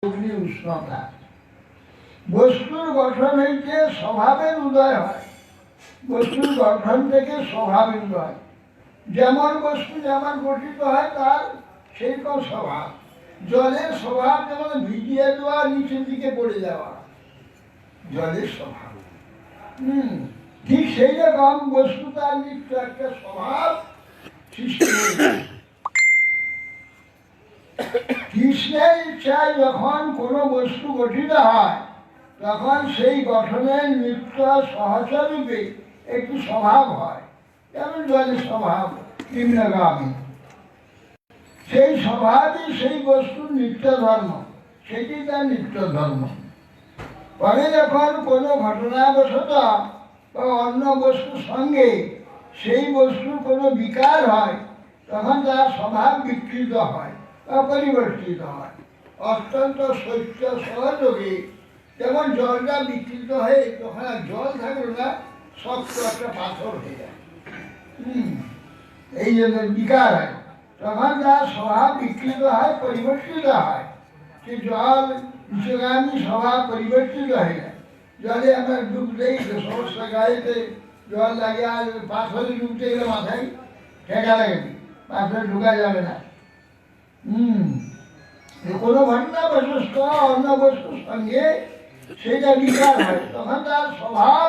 অগ্নি উষ্ণতা বস্তুর গঠন হইতে স্বভাবের উদয় হয়। বস্তুর গঠন থেকে স্বভাবের উদয়, যেমন বস্তু যেমন গঠিত হয় তার সেইরকম স্বভাব। জলের স্বভাব যেমন ভিজিয়ে দেওয়া, নিচের দিকে পড়ে যাওয়া, জলের স্বভাব। ঠিক সেই রকম বস্তু তার নিত্য একটা স্বভাব সৃষ্টি হয়েছে। কৃষ্ণের ইচ্ছায় যখন কোনো বস্তু গঠিত হয় তখন সেই গঠনের নিত্য সহচরূপে একটি স্বভাব হয়, যেমন জলের স্বভাব নিম্নগামী। সেই স্বভাবই সেই বস্তুর নিত্য ধর্ম, সেটি তার নিত্য ধর্ম। পরে যখন কোনো ঘটনাবশত বা অন্য বস্তুর সঙ্গে সেই বস্তুর কোনো বিকার হয় তখন তার স্বভাব বিকৃত হয়, পরিবর্তিত হয়। অত্যন্ত সত্য সহযোগে যেমন জলটা বিকৃত হয়ে তখন আর জল থাকলো না, শক্ত একটা পাথর হয়ে যায়। এই জন্য বিকার হয়, তখন তার স্বভাব বিকৃত হয়, পরিবর্তিত হয়। সে জল নিচগামী স্বভাব পরিবর্তিত হয়ে যায়। জলে আমরা ডুবলেই সমস্ত গায়েতে জল লাগে, আর পাথরে ডুবতে গেলে মাথায় ঠেকা লাগে, পাথরে ঢুকা যাবে না। কোনো ঘটনা বস্তু অন্য বস্তুর সঙ্গে সেটা বিকার হয়, তখন তার স্বভাব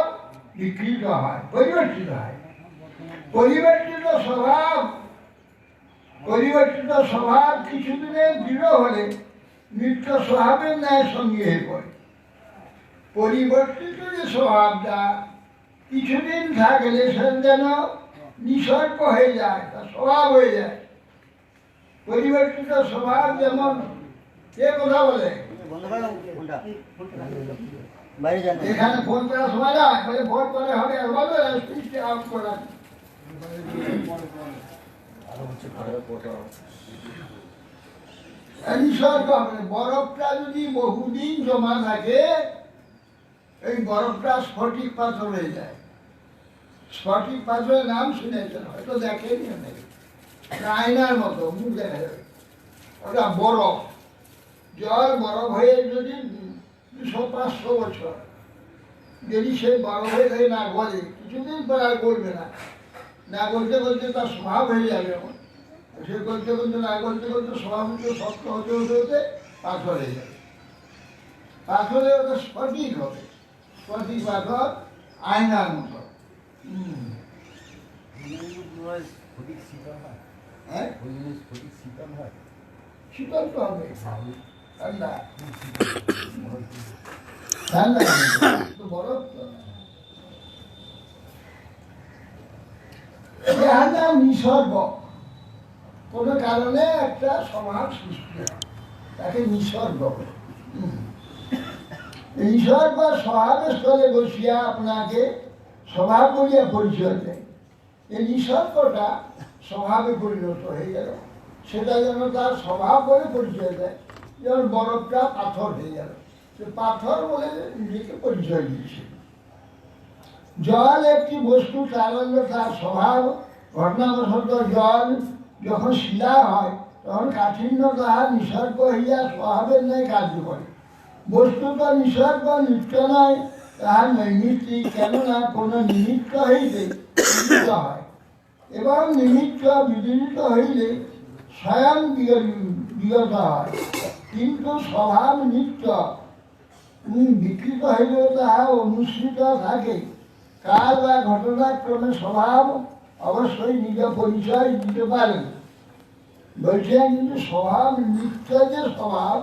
বিকৃত হয়, পরিবর্তিত হয়। পরিবর্তিত স্বভাব কিছুদিনের দৃঢ় হলে নিত্য স্বভাবের ন্যায় সঙ্গী হয়ে পড়ে। পরিবর্তিত যে স্বভাবটা কিছুদিন থাকলে সে যেন নিসর্গ হয়ে যায়, তার স্বভাব হয়ে যায়। পরিবর্তিত স্বভাব যেমন, কে কথা বলে এখানে ফোন করার সময় না, ফোন করে হবে বরফটা যদি বহুদিন জমা থাকে, এই বরফটা স্ফটিক পাথর হয়ে যায়। স্ফটিক পাথরের নাম শুনেছেন, হয়তো দেখেনি অনেকে। আয়নার মতো মুখ দেখা যাবে, ওটা বরফ। জল বরফ হয়ে যদি 200-500 বছর যদি সে বরফ হয়ে থাকে না গলে, কিছুদিন পর আর গলবে না। না গলতে গলতে তার স্বভাব হয়ে যাবে। সে গলতে গলতে না গলতে গলতে স্বভাব হতে শক্ত হতে হতে হতে পাথর হয়ে যাবে। পাথরে ওটা স্ফটিক হবে, স্ফটিক পাথর আয়নার মতো। শীতল তো হবে, ঠান্ডা ঠান্ডা তো বরফ তো। নিসর্গ কোনো কারণে একটা স্বভাব সৃষ্টি হয়, তাকে নিসর্গ। নিসর্গ স্বভাবের স্থলে বসিয়া আপনাকে স্বভাব বলিয়া পরিচয় দেয়। এই নিসর্গটা স্বভাবে পরিণত হয়ে গেল, সেটা যেন তার স্বভাব বলে পরিচয় দেয়। যেমন বরফটা পাথর হয়ে গেল, সে পাথর বলে নিজেকে পরিচয় দিয়েছে। জল একটি বস্তু, তারল্য তার স্বভাব। ঘটনাবশত জল যখন শিলা হয় তখন কাঠিন্য তাহার নিসর্গ হইয়া স্বভাবের ন্যায় কার্য করে। বস্তুত নিসর্গ নিত্য নয়, তাহার নৈমিত্তিক, কেননা কোনো নিমিত্ত হইলে বিদিত হয়, এবং নিমিত্ত বিদিত হইলে স্বয়ং বিগত হয়। কিন্তু স্বভাব নিত্য, বিকৃত হইলেও তাহা অনুসৃত থাকে। কাল বা ঘটনাক্রমে স্বভাব অবশ্যই নিজ পরিচয় দিতে পারেন। বলছেন কিন্তু স্বভাব নিত্য যে স্বভাব,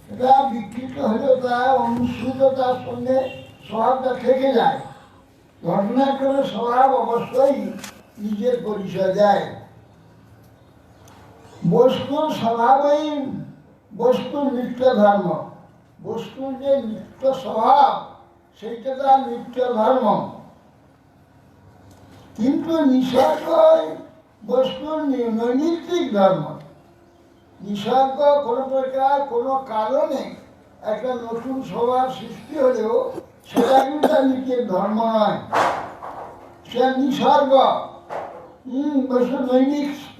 সেটা বিকৃত হলেও তা অনুসৃত, তার সঙ্গে স্বভাবটা থেকে যায়। ঘটনাক্রমে স্বভাব অবশ্যই নিজের পরিচয় দেয়। বস্তুর স্বভাবই বস্তুর নিত্য ধর্ম। বস্তুর যে নিত্য স্বভাব, সেইটা তার নিত্য ধর্ম। কিন্তু নিসর্গ বস্তুর নৈমিত্তিক ধর্ম। নিসর্গ কোনো প্রকার কোনো কারণে একটা নতুন স্বভাব সৃষ্টি হলেও সেটা কিন্তু তার নিজের ধর্ম নয়, সে নিসর্গ। বস্তু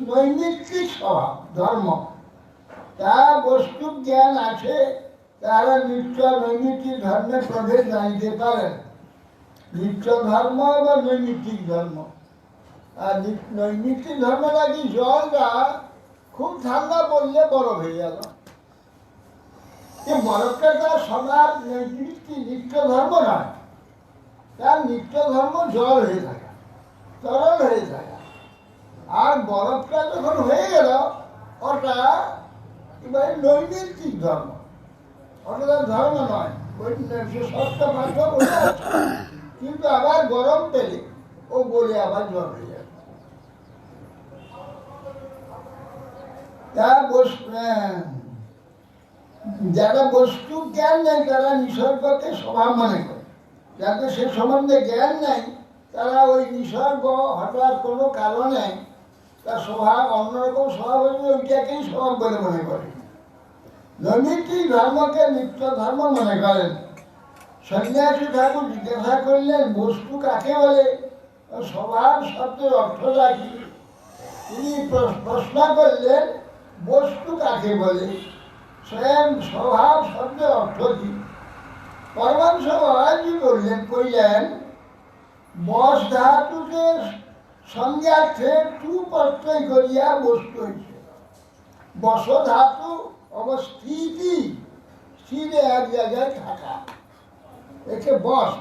নৈমিত্তিক স্বভাব, ধর্ম। তার বস্তু জ্ঞান আছে, তারা নিত্য নৈমিত্তিক ধর্মের প্রভেদ জানিতে পারেন। নিত্য ধর্ম বা নৈমিত্তিক ধর্ম। আর নৈমিত্তিক ধর্ম নাকি জলটা খুব ঠান্ডা পড়লে বরফ হয়ে গেল। বরফটা তার স্বভাব নিত্য ধর্ম নয়, তার নিত্য ধর্ম জল হয়ে থাকা, তরল হয়ে থাকা। আর বরফটা যখন হয়ে গেল ওটা এবারে নৈমিত্তিক ধর্ম, ওটা তার ধর্ম নয়। ওই সত্য পাঠ্য বলে আছে, কিন্তু আবার গরম পেলে ও বলে আবার জল হয়ে যাবে। যারা বস্তু জ্ঞান নেই তারা নিসর্গকে স্বভাব মনে করে, যাদের সে সম্বন্ধে জ্ঞান নেই তারা ওই নিসর্গ হঠাৎ কোনো কারণে তার স্বভাব অন্যরকম স্বভাব হলে ওইটাকেই স্বভাব বলে মনে করে। নৈমিত্তিক ধর্মকে নিত্য ধর্ম মনে করেন। সন্ন্যাসী ঠাকুর জিজ্ঞাসা করলেন বস্তু কাকে বলে, স্বভাব শব্দের অর্থটা কি? তিনি প্রশ্ন করলেন বস্তু কাকে বলে, স্বয়ং স্বভাব শব্দের অর্থ কি? পরমাংশ মহারাজি কইলেন বস ধাতুকে সংজ্ঞার্থে টু প্রত্যয় করিয়া বস্তু হয়েছে। বস ধাতু অবস্থিতি, স্থিরে এক জায়গায় থাকা, একে বস।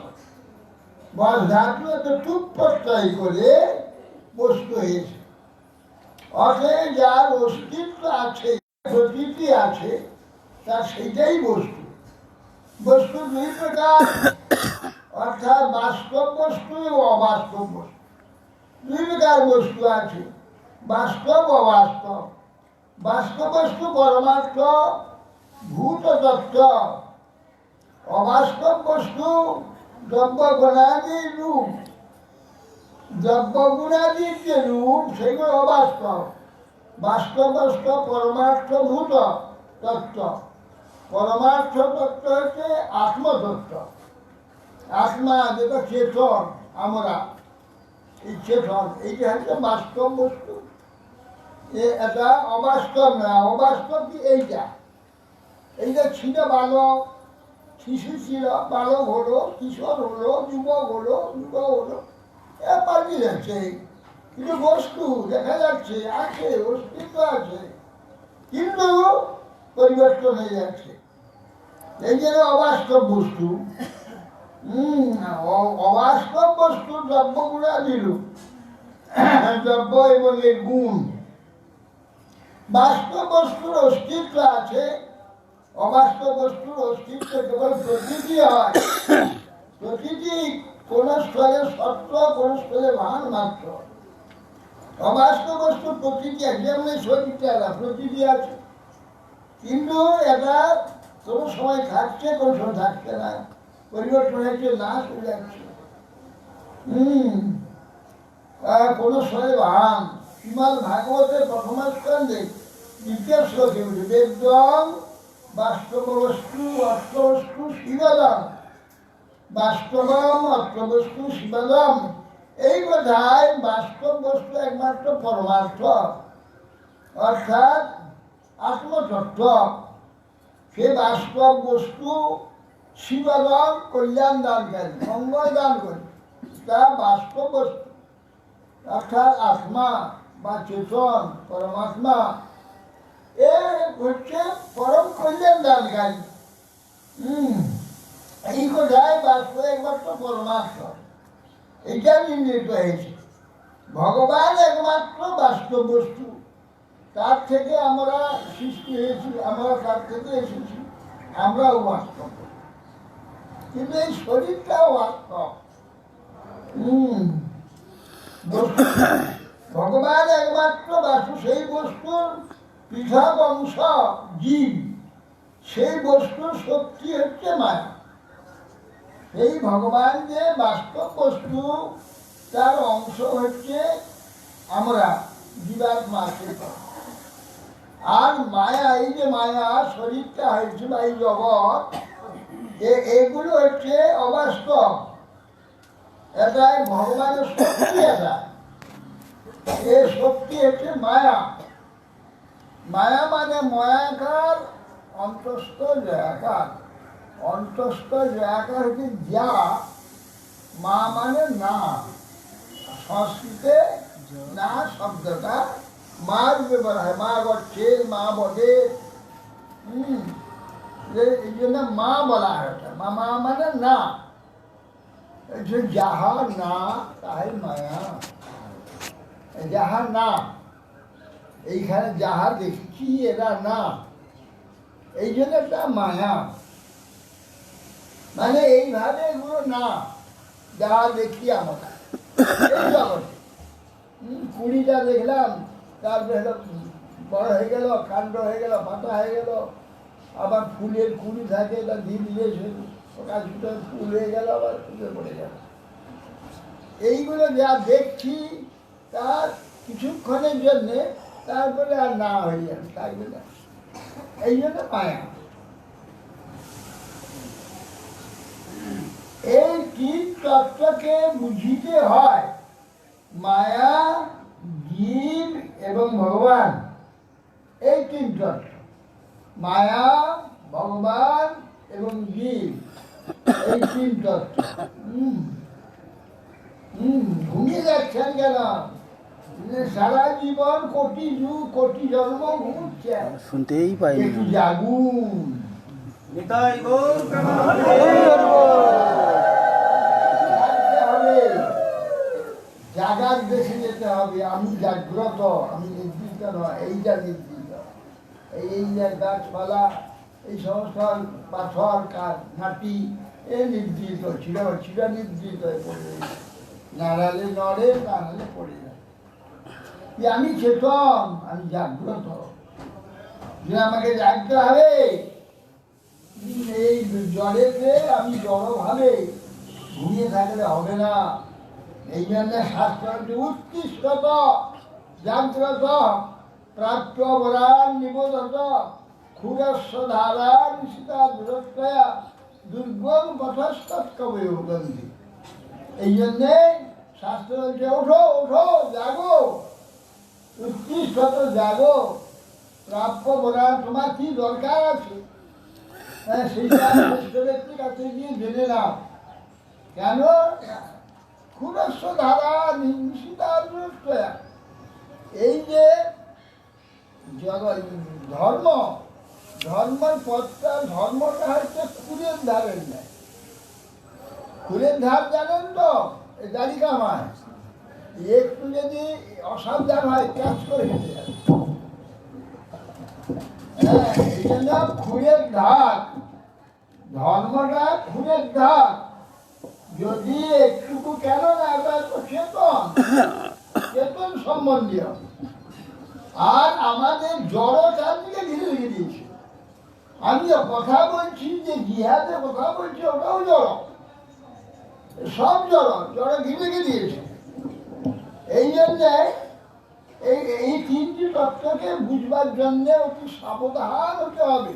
বস ধাতু এত টু প্রত্যয় করে বস্তু হয়েছে। অর্থাৎ যার অস্তিত্ব আছে, প্রকৃতি আছে, তার সেইটাই বস্তু। বস্তু দুই প্রকার, অর্থাৎ বাস্তব বস্তু এবং অবাস্তব বস্তু। দুই প্রকার বস্তু আছে, বাস্তব অবাস্তব। বাস্তব বস্তু পরমার্থ ভূত তত্ত্ব, অবাস্তব বস্তু দ্রব্য গুণাদির রূপ। দ্রব্য গুণাদির যে রূপ সেগুলো অবাস্তব। বাস্তব বস্তু পরমার্থ ভূত তত্ত্ব। পরমার্থ তত্ত্ব হচ্ছে আত্মতত্ত্ব। আত্মা যেটা চেতন, আমরা এই চেতন, এইটা হচ্ছে বাস্তব বস্তু। এটা অবাস্তব না। অবাস্তব কি? এইটা ছিল বালক, শিশু ছিল, বালক হলো, কিশোর হলো, যুবক হলো, পাল্টে যাচ্ছে। কিন্তু বস্তু দেখা যাচ্ছে, আছে, অস্তিত্ব আছে, কিন্তু পরিবর্তন হয়ে যাচ্ছে। এই জন্য অবাস্তব বস্তু। অবাস্তব বস্তু দ্রব্য গুণা দিল, দ্রব্য এবং এর গুণ। বাস্তব বস্তুর অস্তিত্ব আছে, অবাস্তব বস্তুর অস্তিত্ব কেবল প্রকৃতি হয়। প্রকৃতি কোন স্থলে সত্য, কোন স্থলে ভান মাত্র। অবাস্তব বস্তু প্রকৃতি আছে, যেমন শরীরটা প্রকৃতি আছে, কিন্তু এটা কোনো সময় থাকছে, কোনো সময় থাকছে না, পরিবর্তন হচ্ছে, নাশ হয়ে যাচ্ছে। কোনো সময় ভান। শ্রীমদ্ ভাগবতের প্রথম স্কন্ধে দ্বিতীয় শ্লোকে বেদং বাস্তব বস্তু অর্থবস্তু শিবদম, বাস্তবম অর্থবস্তু শিবদম। এই কথায় বাস্তব বস্তু একমাত্র পরমার্থ, অর্থাৎ আত্মতত্ত্ব। সে বাস্তব বস্তু শিবদম কল্যাণ দানকারী, মঙ্গল দান করে, তা বাস্তব বস্তু অর্থাৎ আত্মা বা চেতন, পরমাত্মা, এ হচ্ছে পরম কল্যাণ দানকারী। এই কথায় বাস্তব একমাত্র পরমাত্ম, এটা নির্ণীত হয়েছে। ভগবান একমাত্র বাস্তব বস্তু, তার থেকে আমরা সৃষ্টি হয়েছি, আমরা তার থেকে এসেছি, আমরাও বাস্তব। কিন্তু এই শরীরটাও বাস্তব। ভগবান একমাত্র বাস্তু, সেই বস্তুর পৃথক অংশ জীব, সেই বস্তুর শক্তি হচ্ছে মায়া। এই ভগবান যে বাস্তব বস্তু, তার অংশ হচ্ছে আমরা জীবাত্মা। আর মায়া, এই যে মায়া শরীরটা হয়েছে বা এই জগৎ, এগুলো হচ্ছে অবাস্তব। এটাই ভগবানের শক্তি। এটা এ শক্তি হচ্ছে মায়া। মায়া মানে ময়াকার, অন্তস্থ জয়াকার। অন্তস্থ জয়াকার হচ্ছে যা, মা মানে না। সংস্কৃতে না শব্দটা মার ব্যবহার হয়, মা করছে, মা বলে। এই জন্য মা বলা হয় ওটা। মা মানে না। যাহা না তাই মায়া। যাহা না, এইখানে যাহা দেখছি এরা না, এই জন্য একটা মায়া। মানে এইভাবে এগুলো না, যাহা দেখি আমরা এই জগতে। কুড়িটা দেখলাম, তারপরে বড় হয়ে গেল, কাণ্ড হয়ে গেল, পাতা হয়ে গেল। আবার ফুলের কুড়ি থাকে, তা ধীরে ধীরে কাজটা ফুল হয়ে গেল, আবার ফুলে পড়ে গেল। এইগুলো যা দেখছি তার কিছুক্ষণের জন্যে, তারপরে আর না হয়ে যাবে, থাকবে না। এই জন্য মায়া। এই তিন তত্ত্বকে বুঝিতে হয়, মায়া, জীব এবং ভগবান। এই তিন তত্ত্ব, মায়া, ভগবান এবং জীব, এই তিন তত্ত্ব। ঘুমিয়ে যাচ্ছেন কেন? সারা জীবন কোটি যুগ কোটি জন্ম ঘুমছেন, শুনতেই পাই একটু জাগুন। জাগার দেশে যেতে হবে। আমি জাগ্রত, আমি নির্দিষ্ট নয়, এইটা নির্দিষ্ট। এই গাছপালা, এই সমস্ত পাথর, মাটি, এ নির্দিষ্ট, চিরা নির্দিষ্ট হয়ে পড়ে, নাড়ালে নড়ে, নাড়ালে পড়ে যায়। আমি চেতন, আমি জাগ্রত, যে আমাকে জাগতে হবে। এই জড়েতে আমি জড়ভাবে ঘুমিয়ে থাকলে হবে না। এই জন্য শাস্ত্রটি উৎকৃষ্টত জাগ্রত প্রাপ্য বরান নিবোধত ক্ষুরস্ব ধারা নিশিতা দূরত্বয়া দুর্গম পথস্তৎকবয় গন্ধি। এই জন্যে শাস্ত্র বলছে, ওঠো ওঠো, জাগো, উৎকৃষ্টত জাগো। প্রাপ্য বরান, তোমার কি দরকার আছে সেইটা শ্রেষ্ঠ ব্যক্তির কাছে গিয়ে জেনে নাও। কেন? ক্ষুরস্ব ধারা নিশিতা দূরত্বয়া। এই যে ধর্ম, ধর্মের পথটা, ধর্মটা হচ্ছে খুরের ধারের নেয়। খুরের ধার জানেন তো, এই গাড়ি কামায়, একটু যদি অসাবধান হয় ক্যাচ করে হেঁটে যাবে। হ্যাঁ, এই জন্য খুরের ধার, ধর্মটা খুরের ধার। যদি একটুকু, কেন না, এটা তো চেতন, চেতন সম্বন্ধীয়। আর আমাদের জড় চারদিকে ঘিরে রেখে দিয়েছে। আমি কথা বলছি, যে জিহাদে কথা বলছি, ওটাও জড়, সব জড়, জড় ঘিরে রেখে দিয়েছে। এই জন্যে এই তিনটি তত্ত্বকে বুঝবার জন্যে অতি সাবধান হতে হবে।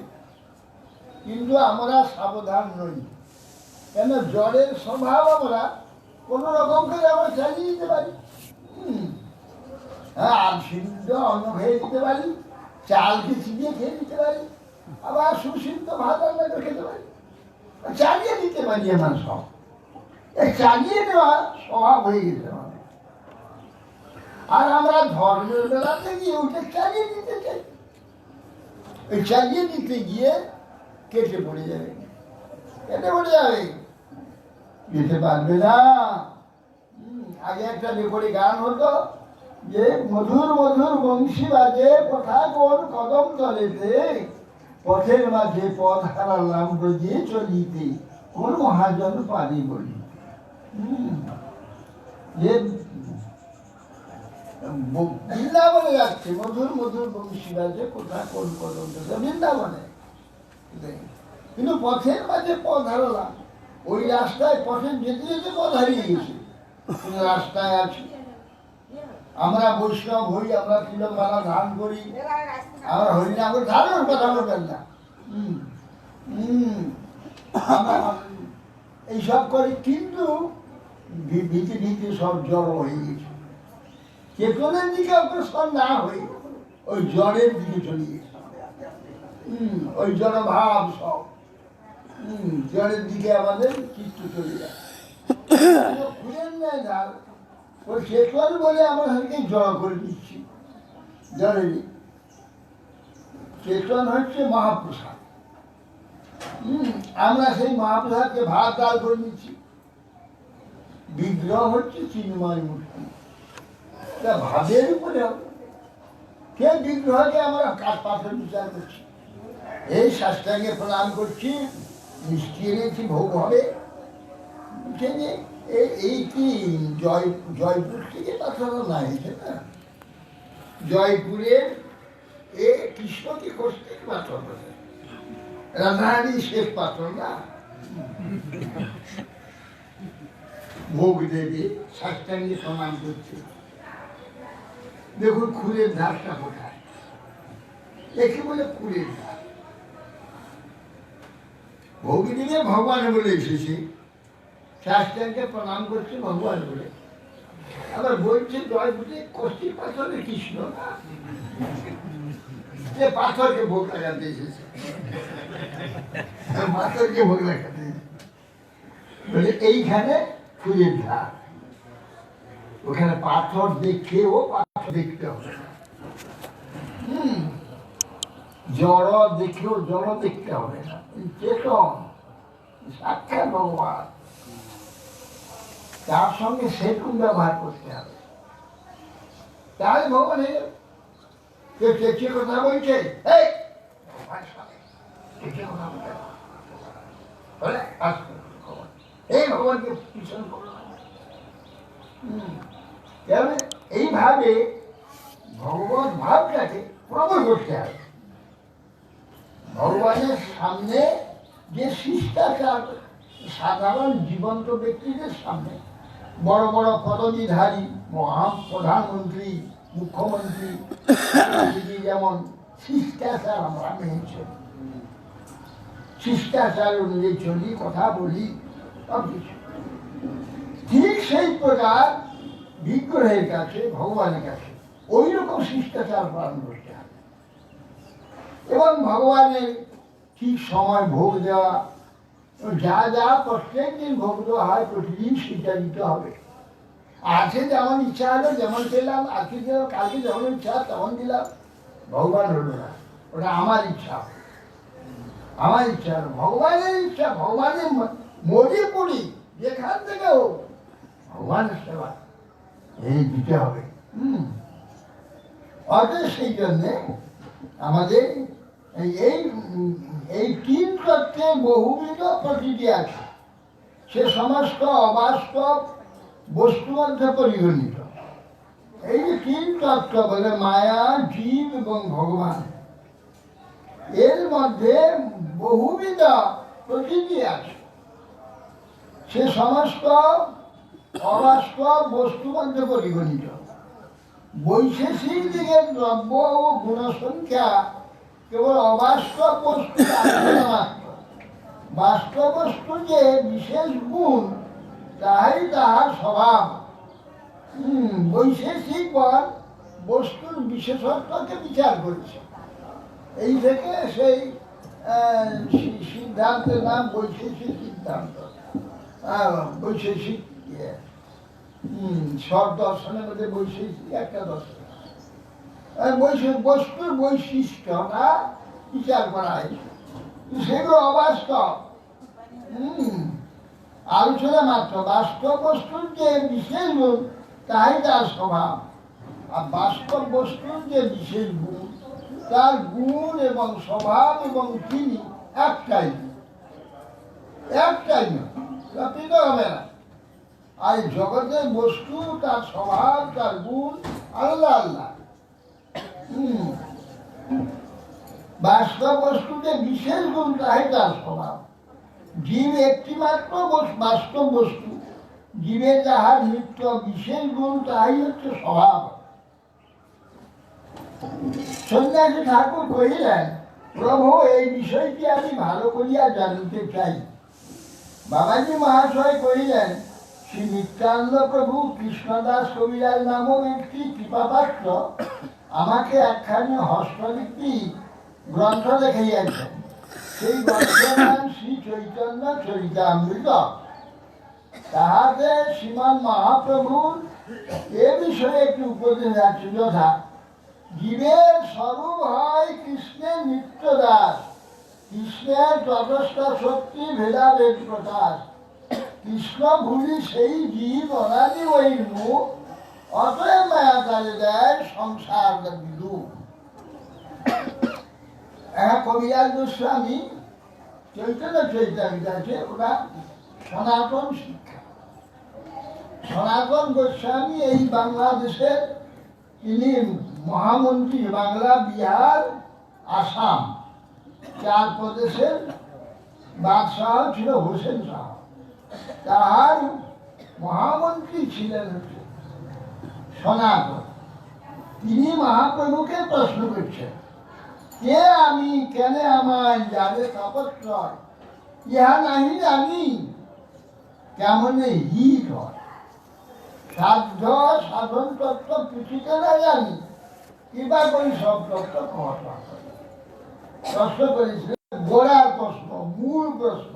কিন্তু আমরা সাবধান নই। কেন? জড়ের স্বভাব, আমরা কোনো রকম করে আমরা চালিয়ে দিতে পারি। হ্যাঁ, আর সিদ্ধ অন্ন খেয়ে দিতে পারি, চালকে চিবিয়ে খেয়ে দিতে পারি, আবার সুসিদ্ধ ভাত রান্না করে খেতে পারি, চালিয়ে দিতে পারি। আমার সব এই চালিয়ে দেওয়া স্বভাব হয়ে গেছে আমাদের। আর আমরা ধর্মের বেলাতে গিয়ে ওইটা চালিয়ে দিতে চাই। ওই চালিয়ে দিতে গিয়ে কেটে পড়ে যাবে, কেটে পড়ে যাবে, যেতে পারবে না। আগে একটা রেকর্ডে গান হতো যে, মধুর মধুর বংশী বাজে কথা কোন কদম তলেতে, পথের মাঝে পথ হারালাম ব্রজে চলিতে, কোন মহাজন পারি বলি। যে বৃন্দাবনে যাচ্ছে, মধুর মধুর বংশী বাজে কথা কোন কদম তলে, বৃন্দাবনে। কিন্তু পথের মাঝে পথ হারালাম, ওই রাস্তায় পথে যেতে যেতে পথ হারিয়ে গেছে, রাস্তায় আছি। আমরা বৈষ্ণব হই, আমরা তিলমালা ধান করি, আমরা হরিনাম করি, ধারণের কথা বলবেন না। আমরা এইসব করি, কিন্তু ভীতি ভীতি সব জড় হয়ে গেছে। চেতনের দিকে অগ্রসর না হয়ে ওই জড়ের দিকে চলে গেছে। ওই জড় ভাব সব জড়ের দিকে আমাদের চিত্ত চলে যায়। খুঁজেন না যার ওই চেতন বলে আমরা হালকে জড় করে দিচ্ছি। জড়ের চেতন হচ্ছে মহাপ্রসাদ। আমরা সেই মহাপ্রসাদকে ভাত ডাল করে নিচ্ছি। বিগ্রহ হচ্ছে চিন্ময় মূর্তি, তা ভাবের উপরে হবে। কে বিগ্রহকে আমরা কাঠ পাথর বিচার করছি, এই শাস্ত্রাঙ্গে প্রণাম করছি, মিষ্টি এনেছি ভোগ হবে। এই কি জয়পুর থেকে পাথর না হয়েছে না? জয়পুরের এ কৃষ্ণকে কষ্টের পাথর বলে, রাধারানী শেষ পাথর না। ভোগ দেবে শাস্ত্রাঙ্গে প্রণাম করছে। দেখুন ফুলের ধারটা কোথায়, একে বলে ফুলের ধার। ভোগ দিলে ভগবান বলে এসেছে, শাস্ত্রাঙ্গে প্রণাম করছে ভগবান বলে, আবার বলছে জয়পুরে কষ্টির পাথরে কৃষ্ণ না, যে পাথরকে ভোগ লাগাতে এসেছে, পাথরকে ভোগ লাগাতে বলে এইখানে ফুলের ধার। ওখানে পাথর দেখেও পাথর দেখতে হবে, জড় দেখেও জড় দেখতে হবে না। চেতন সাক্ষাৎ ভগবান, তার সঙ্গে সেরকম ব্যবহার করতে হবে। তাহলে ভগবান কেউ চেঁচিয়ে কথা বলছে, এই ভগবানকে পিছন করো। এইভাবে ভগবত ভাবটাকে প্রবল করতে হবে। ভগবানের সামনে যে শিষ্টাচার, সাধারণ জীবন্ত ব্যক্তিদের সামনে বড় বড় পদবীধারী প্রধানমন্ত্রী, মুখ্যমন্ত্রী যেমন শিষ্টাচার আমরা মেনে চলি, শিষ্টাচার অনুযায়ী চলি, কথা বলি, সব কিছু ঠিক সেই প্রকার বিগ্রহের কাছে, ভগবানের কাছে ওই রকম শিষ্টাচার পালন করতে হবে। এবং ভগবানের ঠিক সময় ভোগ দেওয়া, যা যা প্রত্যেক দিন ভোগ দেওয়া হয় প্রতিদিন সেটা দিতে হবে। আজকে যেমন ইচ্ছা হলো যেমন পেলাম, আজকে দিলাম, কালকে যেমন ইচ্ছা তেমন দিলাম, ভগবান হলো না, ওটা আমার ইচ্ছা। আমার ইচ্ছা হলো ভগবানের ইচ্ছা, ভগবানের মরে পড়ি যেখান থেকে হোক ভগবানের সেবা এই দিতে হবে। অতএব সেই জন্যে আমাদের এই তিন তত্ত্বে বহুবিধ প্রকৃতি আছে, সে সমস্ত অবাস্তব বস্তু মধ্যে পরিগণিত। এই যে তিন তত্ত্ব বলে মায়া, জীব এবং ভগবান, এর মধ্যে বহুবিধ প্রকৃতি আছে, সে সমস্ত অবাস্তব বস্তু মধ্যে পরিগণিত। বৈশেষিক দিকের দ্রব্য ও গুণসংখ্যা কেবল অবাস্তব বস্তু মাত্র। বাস্তব বস্তু যে বিশেষ গুণ, তাহাই তাহার স্বভাব। বৈশেষিক বল বস্তুর বিশেষত্বকে বিচার করেছে। এই থেকে সেই সিদ্ধান্তের নাম বৈশেষিক সিদ্ধান্ত। বৈশেষিক সব দর্শনের মধ্যে বৈশেষিক একটা দর্শন, বস্তুর বৈশিষ্ট্যটা বিচার করা হয়েছে, সেগুলো অবাস্তব আলোচনা মাত্র। বাস্তব বস্তুর যে বিশেষ গুণ তাই তার স্বভাব, আর বাস্তব বস্তুর যে বিশেষ গুণ তার গুণ এবং স্বভাব এবং তিনি একটাই, একটাই না, হবে না। আর জগতের বস্তু তার স্বভাব, তার গুণ আল্লাহ আল্লাহ। বাস্তব বস্তুতে বিশেষ গুণ তাই তার স্বভাব। জীব একটি মাত্র বাস্তব বস্তু, জীবের যাহার নিত্য বিশেষ গুণ তাই হচ্ছে স্বভাব। সন্ন্যাসী ঠাকুর কহিলেন, প্রভু এই বিষয়টি আমি ভালো করিয়া জানিতে চাই। বাবাজি মহাশয় কহিলেন, শ্রী নিত্যানন্দ প্রভু কৃষ্ণদাস কবিরাজ নামক একটি কৃপাপাত্র আমাকে একখানি হস্তলিপি গ্রন্থ দেখাইয়াছেন। সেই গ্রন্থের নাম শ্রী চৈতন্য চরিতামৃত। তাহাতে শ্রীমান মহাপ্রভুর এ বিষয়ে একটি উপদেশ আছে, যথা জীবের স্বরূপ হয় কৃষ্ণের নিত্য দাস, কৃষ্ণের তটস্থা শক্তি ভেদাভেদ প্রকাশ, কৃষ্ণ ভুলি সেই জীব অনাদি বহির্মুখ, অতএব মায়া তারে দেয় সংসার বিদুপ। কবিরাজ গোস্বামী চৈতন্য চরিতামৃত আছে, ওটা সনাতন শিক্ষা। সনাতন গোস্বামী এই বাংলাদেশের তিনি মহামন্ত্রী, বাংলা, বিহার, আসাম 4 প্রদেশের বাদশাহ ছিল হোসেন শাহ। তাহার মহামন্ত্রী ছিলেন সনাতন। তিনি মহাপ্রভুকে প্রশ্ন করছেন, কে আমি, কেন আমায় যাবে তপস্বর, ইহা নাহি জানি কেমনে হিত হয়, সাধ্য সাধন তত্ত্ব পুঁথিতে না জানি, কিবা করি সব তত্ত্ব কথা প্রশ্ন করেছিলেন। গোড়ার প্রশ্ন, মূল প্রশ্ন,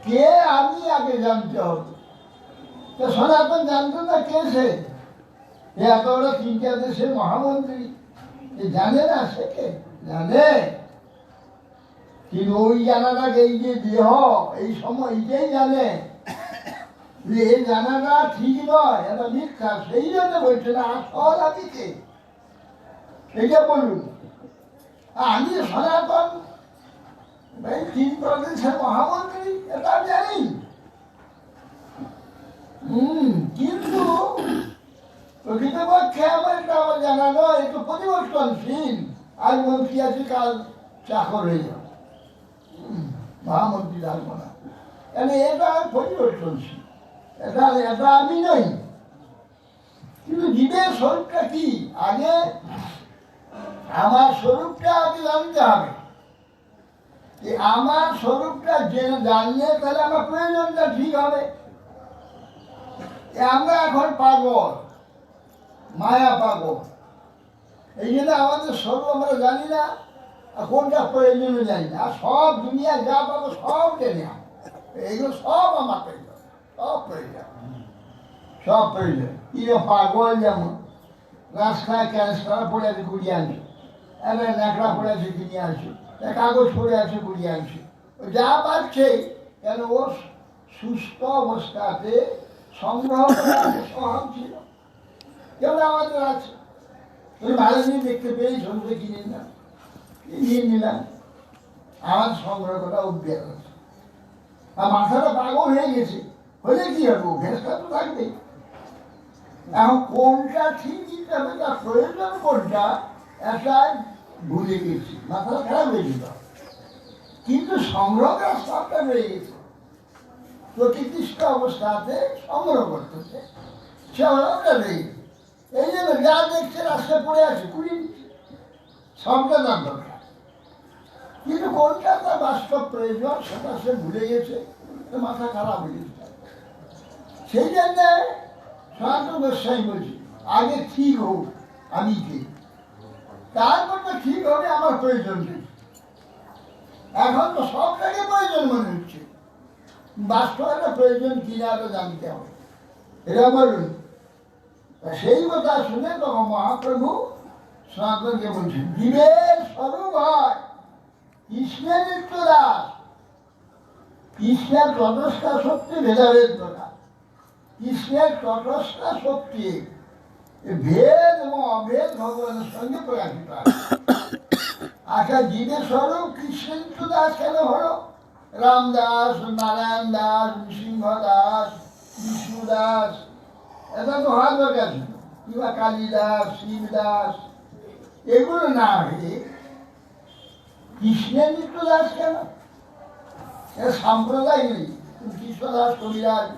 কে আমি আগে জানতে হবে। তো সনাতন জানতো না কে সে, এত বড় 3টা দেশের মহামন্ত্রী, জানে না সে কে? জানে, কিন্তু ওই জানাটা এই যে দেহ এই সময় এইটাই জানে যে এই জানাটা ঠিক নয়, এটা মিথ্যা। সেই জন্য বলছে না আসল আমি কে, এইটা বলুন। আমি সনাতন 3 প্রদেশের মহামন্ত্রী, এটা আমি জানি। কিন্তু প্রকৃতপক্ষে আমার এটা আমার জানা নয়, একটু পরিবর্তনশীল। আজ মন্ত্রী আছে, কাল চাকর হয়ে যাবে, মহামন্ত্রী থাকবো না। এটা পরিবর্তনশীল, এটা আমি নই। কিন্তু জীবের স্বরূপটা কি, আগে আমার স্বরূপটা আগে জানতে হবে। আমার স্বরূপটা জেনে জানলে তাহলে আমার প্রয়োজনটা ঠিক হবে। আমরা এখন পাগল, মায়া পাগল, এই জন্য আমাদের স্বরূপ আমরা জানি না, আর কোনটা প্রয়োজনও জানি না। আর সব দুনিয়া যা পাবো সব জেনে, এইগুলো সব আমার প্রয়োজন, সব প্রয়োজন, সব প্রয়োজন। পাগল যেমন রাস্তায় ক্যান্সার পড়ে আছে, ঘুরিয়ে আনছে, একটা ন্যাকড়া পড়ে আছে, কিনে আনছে, কাগজ পড়ে আছে, ঘুরিয়ে আনছে, যা পাচ্ছে। কেন ও সুস্থ অবস্থাতে সংগ্রহ করার স্বভাব ছিল। যেমন আমাদের আছে, ভালো জিনিস দেখতে পেয়ে ঝন্ডে কিনে নিলাম, নিয়ে নিলাম, আমার সংগ্রহ করা অভ্যাস আছে। আর মাথাটা পাগল হয়ে গেছে, হলে কি হবে, অভ্যাসটা তো থাকবে। এখন কোনটা ঠিক দিতে হবে, তার প্রয়োজন কোনটা একটা ভুলে গেছি, মাথাটা খারাপ হয়ে যেত। কিন্তু সংগ্রহ করার সবটা রয়ে গেছে, প্রতিষ্ঠিত অবস্থাতে সংগ্রহ করতেছে, সেটা রয়ে গেছে। এই জন্য যা দেখছে রাস্তায় পড়ে আছে, কুড়ি সবটা তার দরকার। কিন্তু কোনটা তার বাস্তব প্রয়োজন সেটা সে ভুলে গেছে, মাথা খারাপ হয়ে গেছে। সেই জন্য সনাতন গোস্বামী বলছি, আগে ঠিক হোক আমি কে, তারপর তো ঠিক হবে আমার প্রয়োজন নেই। এখন তো সবটাকে প্রয়োজন মনে হচ্ছে, বাস্তব একটা প্রয়োজন কিনা তো জানতে হবে। এরা বলুন, সেই কথা শুনে তখন মহাপ্রভু সনাতনকে বলছেন, জীবের স্বরূপ হয় কৃষ্ণের নিত্য দাস, কৃষ্ণের তটস্থা শক্তি ভেদাভেদ প্রকাশ। কৃষ্ণের তটস্থা শক্তি ভেদ এবং অভেদ ভগবানের সঙ্গে প্রকাশিত হয়। আচ্ছা, জীবের স্বরূপ কৃষ্ণের নিত্য দাস কেন হলো? রামদাস, নারায়ণ দাস, নৃসিংহ দাস, বিষ্ণু দাস, এটা তো হওয়ার দরকার ছিল, কিংবা কালিদাস, শিবদাস, এগুলো না হয়ে কৃষ্ণের নিত্য দাস কেন? এর সাম্প্রদায় নেই। কৃষ্ণদাস কবিরাজ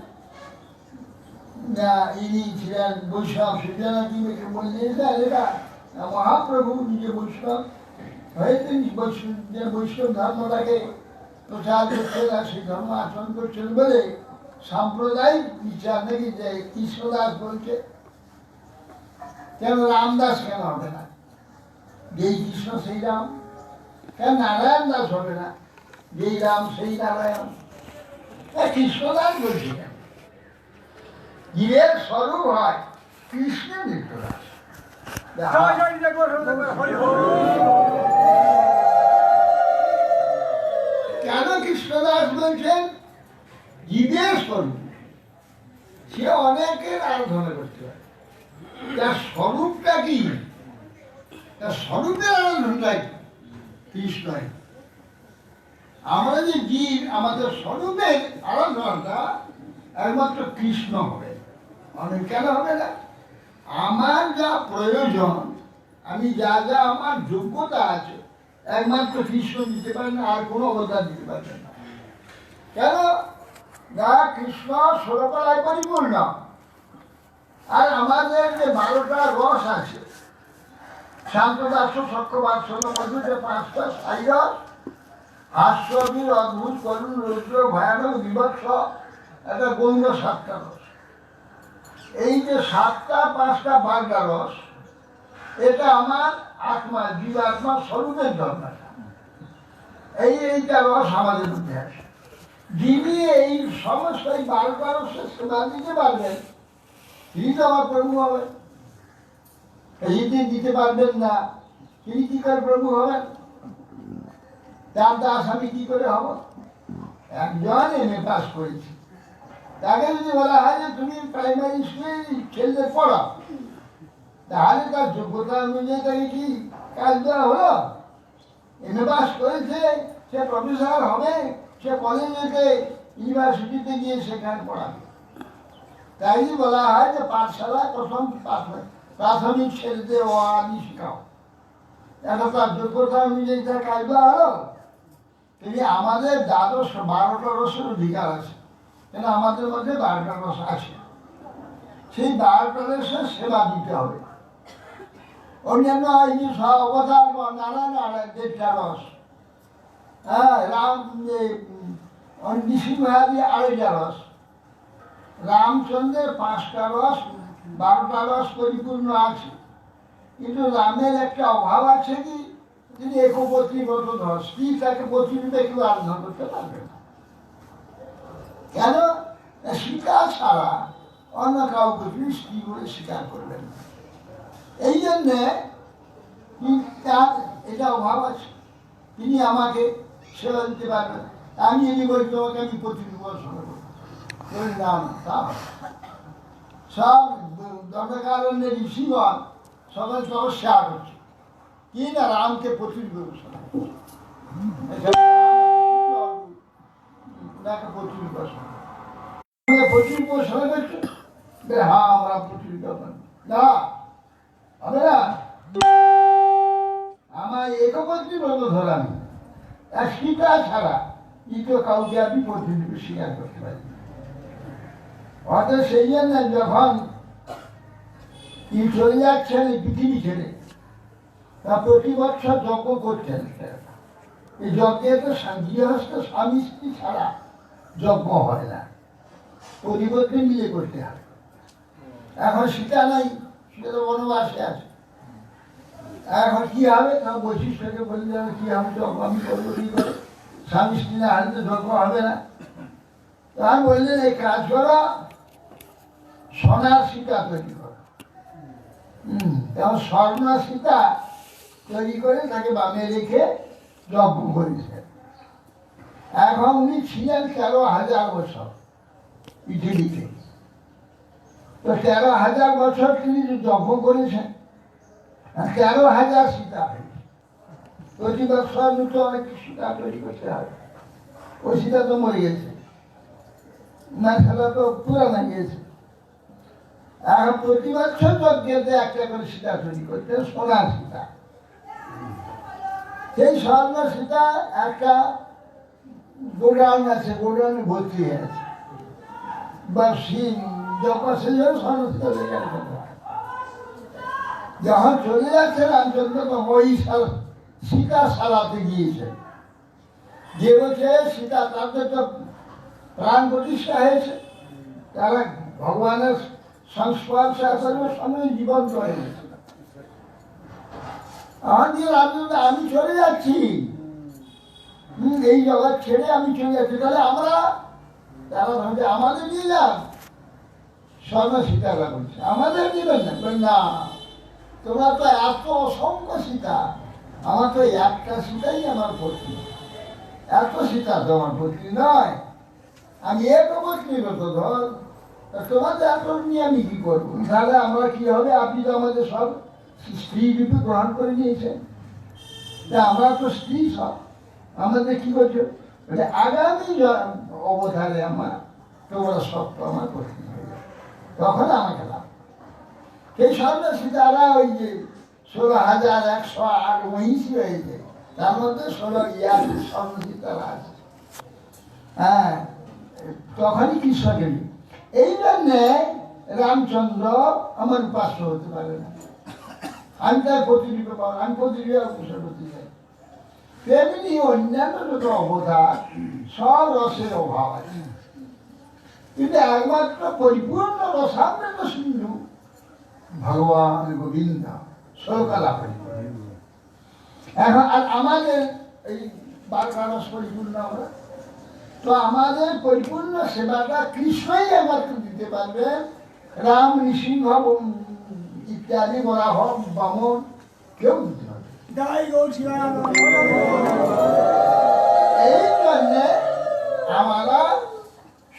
ইনি ছিলেন বৈষ্ণব, সেজন্য তিনি বললেন এটা মহাপ্রভু নিজে বৈষ্ণব হয়ে তিনি বৈষ্ণব ধর্মটাকে প্রচার করছেন আর সেই ধর্ম আচরণ করছেন বলে সাম্প্রদায়িক বিচার নাকি যে কৃষ্ণদাস বলছে। কেন রামদাস কেন হবে না? যেই কৃষ্ণ সেই রাম, কেন নারায়ণ দাস হবে না? যেই রাম সেই নারায়ণ। কৃষ্ণদাস বলছি কেন? জীবের স্বরূপ হয় কৃষ্ণের নিত্যদাস। কেন কৃষ্ণদাস বলছেন? জীবের স্বরূপ সে অনেকের আরাধনা করতে পারে, তার স্বরূপটা কি? তার স্বরূপের আরাধনাটাই কৃষ্ণই। আমরা যে জীব, আমাদের স্বরূপের আরাধনাটা একমাত্র কৃষ্ণ হবে। অনেক কেন হবে না? আমার যা প্রয়োজন, আমি যা যা আমার যোগ্যতা আছে, একমাত্র কৃষ্ণ দিতে পারে না, আর কোনো অবদান দিতে পারবে না। কেন না? কৃষ্ণ ষোলকলায় পরিপূর্ণ। আর আমাদের যে 12টা রস আছে, শান্ত দাস্য সক্ষ বাৎসল্য মধু, যে 5টা সাই রস, হাস্যবীর অদ্ভুত করুণ রৌদ্র ভয়ানক বিভৎস, একটা গৌণ 7টা রস। এই যে 7টা 5টা 12টা রস, এটা আমার আত্মা, জীবাত্মার স্বরূপের দরকারটা। এইটা রস আমাদের মধ্যে আছে। যিনি এই সমস্ত 12টা রসের সেবা দিতে পারবেন, তিনি তো আমার প্রভু হবেন। এই দিতে পারবেন না, তিনি কি করে প্রভু হবেন? তার দাস আমি কি করে হব? একজন এমএ পাস করেছি, তাকে যদি বলা হয় যে তুমি প্রাইমারি স্কুলে ছেলেদের পড়াও, তাহলে তার যোগ্যতা অনুযায়ী তাকে কি কাজ দেওয়া হলো? এমএ পাস করেছে, সে প্রফেসর হবে, সে কলেজেতে ইউনিভার্সিটিতে গিয়ে সেখানে পড়াবে। তাই বলা হয় যে পাঠশালা প্রথম প্রাথমিক ছেলেদের ও আদি শেখাও। এটা তার যোগ্যতা অনুযায়ী তার কাজ দেওয়া হলো। তিনি আমাদের 12টা রসের অধিকার আছে, কেন আমাদের মধ্যে 12টা রস আছে। সেই 12টা রসের সেবা দিতে হবে। অন্যান্য এই যে অবতার নানান 1.5টা রস, হ্যাঁ, রাম নৃসিংহাদি 2.5টা রস, রামচন্দ্রের 5টা রস, 12টা রস পরিপূর্ণ আছে। কিন্তু রামের একটা অভাব আছে কি, তিনি একপত্নী ব্রত ধর, স্ত্রী তাকে পত্নীরূপে কেউ আরাধনা করতে পারবে না। কেন? সীতা ছাড়া অন্য কাউকে তিনি স্ত্রী বলে স্বীকার করবেন না। এই জন্যে তার এটা অভাব আছে, তিনি আমাকে সেবা দিতে পারবেন। আমি যদি বলি তোমাকে আমি পত্নী উপাসনা করব, নাম তা সব দণ্ডকারণ্যের ঋষিগণ সবাই তপস্যা করছে, কি না রামকে পত্নী উপাসনা করছে, পত্নী উপাসনা পত্নী উপাসনা করছে। হ্যাঁ, আমরা পত্নী না হবে না, আমার একপত্নী ব্রত ধরামি, আর সীতা ছাড়া দ্বিতীয় কাউকে আমি পত্নী স্বীকার করতে পারি। অর্থাৎ সেই জন্য যখন তিনি চলে যাচ্ছেন এই পৃথিবী ছেড়ে, তা প্রতি বছর যজ্ঞ করছেন। এই যজ্ঞে তো গৃহস্থ স্বামী স্ত্রী ছাড়া যজ্ঞ হয় না, পরিবর্তে মিলে করতে হয়। এখন সীতা নাই, সীতা তো বনবাসে আছে। এখন কি হবে? তার বৈশিষ্ট্যকে বললে কি হবে? যজ্ঞ আমি করবো কি করে? স্বামী স্ত্রী না হলে তো যজ্ঞ হবে না। তার বললেন এই কাজ করো, সোনার সীতা তৈরি করো। তেমন স্বর্ণ সীতা তৈরি করে তাকে বামে রেখে যজ্ঞ করেছে। এখন উনি ছিলেন 13,000 বছর পৃথিবীতে। তো 13,000 বছর তিনি যজ্ঞ করেছেন, 13,000 সীতা হয়েছে। প্রতি বছর নতুন অনেক সীতা তৈরি করতে হবে। ওই সীতা তো মরে গেছে না, সেটা তো পুরানো গিয়েছে। এখন প্রতি বছর যজ্ঞেতে একটা করে সীতা তৈরি করতে, সোনার সীতা। সেই স্বর্ণ সীতা একটা গোডাউন আছে, গোডাউনে ভর্তি হয়ে আছে। বা যখন সেই স্বর্ণ সীতা যখন চলে যাচ্ছে রামচন্দ্র, তখন ওই সীতা সারাতে গিয়েছে। যে বলছে সীতা, তাদের তো প্রাণ প্রতিষ্ঠা হয়েছে, তারা ভগবানের সংস্পর্শে আসার সময় জীবন্ত হয়ে গেছে। আমাদের রাজনীতি আমি চলে যাচ্ছি, এই জগৎ ছেড়ে আমি চলে যাচ্ছি, তাহলে আমরা তারা ভাবে আমাদের নিয়ে যান। স্বর্ণ সীতারা বলছে আমাদের দিবেন না, না তোমরা তো এত অসংখ্য সীতা, আমার তো একটা সীতাই আমার পত্নী, এত সীতা তো আমার পত্নী নয়, আমি এক পত্নী তো ধর, তোমাদের এত নিয়ে আমি কি করবো? তাহলে আমরা কি হবে? আপনি তো আমাদের সব স্ত্রী রূপে গ্রহণ করে নিয়েছেন, আমরা তো স্ত্রী সব, আমাদের কি করছো? আগামী অবতারে আমার তোমরা সব তো আমার পত্নী হয়ে যাবে, তখন আমাকে লাভ। সেই স্বর্ণ সীতারা ওই যে 16,108 মহিষী হয়েছে, তার মধ্যে 16 স্বর্ণ সীতারা আছে। হ্যাঁ, তখনই কৃষ্ণকে এই জন্যে রামচন্দ্র আমার উপাস্য হতে পারে না, আমি তার প্রতিরূপে পাবো, আমি প্রতিরূপে অগ্রসর করতে চাই। তেমনি অন্যান্য যত অবতার সব রসের অভাব আছে, কিন্তু একমাত্র পরিপূর্ণ রসামৃত সিন্ধু ভগবান গোবিন্দ সরকালা পরিপূর্ণ। এখন আর আমাদের এই 12টা রস পরিপূর্ণ আমরা, তো আমাদের পরিপূর্ণ সেবাটা কৃষ্ণই একমাত্র দিতে পারবেন। রাম, নৃসিংহ ইত্যাদি বরাহ বামন কেউ দিতে পারবে। এই জন্যে আমরা